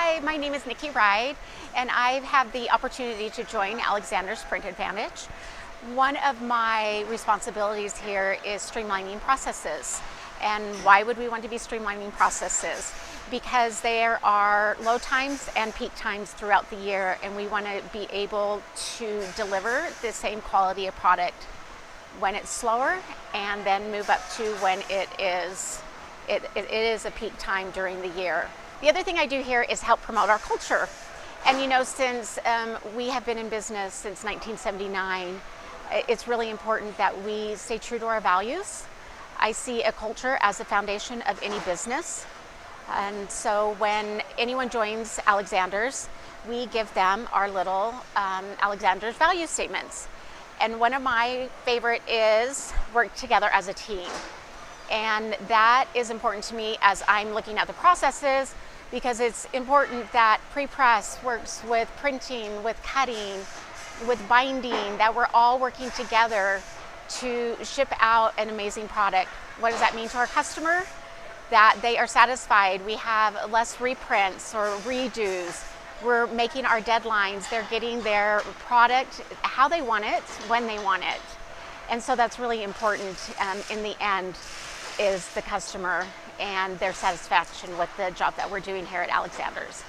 Hi, my name is Nikki Wride, and I've had the opportunity to join Alexander's Print Advantage. One of my responsibilities here is streamlining processes. And why would we want to be streamlining processes? Because there are low times and peak times throughout the year, and we want to be able to deliver the same quality of product when it's slower, and then move up to when it is a peak time during the year. The other thing I do here is help promote our culture. And since we have been in business since 1979, it's really important that we stay true to our values. I see a culture as the foundation of any business. And so when anyone joins Alexander's, we give them our little Alexander's value statements. And one of my favorite is work together as a team. And that is important to me as I'm looking at the processes, because it's important that pre-press works with printing, with cutting, with binding, that we're all working together to ship out an amazing product. What does that mean to our customer? That they are satisfied. We have less reprints or redos. We're making our deadlines. They're getting their product how they want it, when they want it. And so that's really important in the end, is the customer and their satisfaction with the job that we're doing here at Alexander's.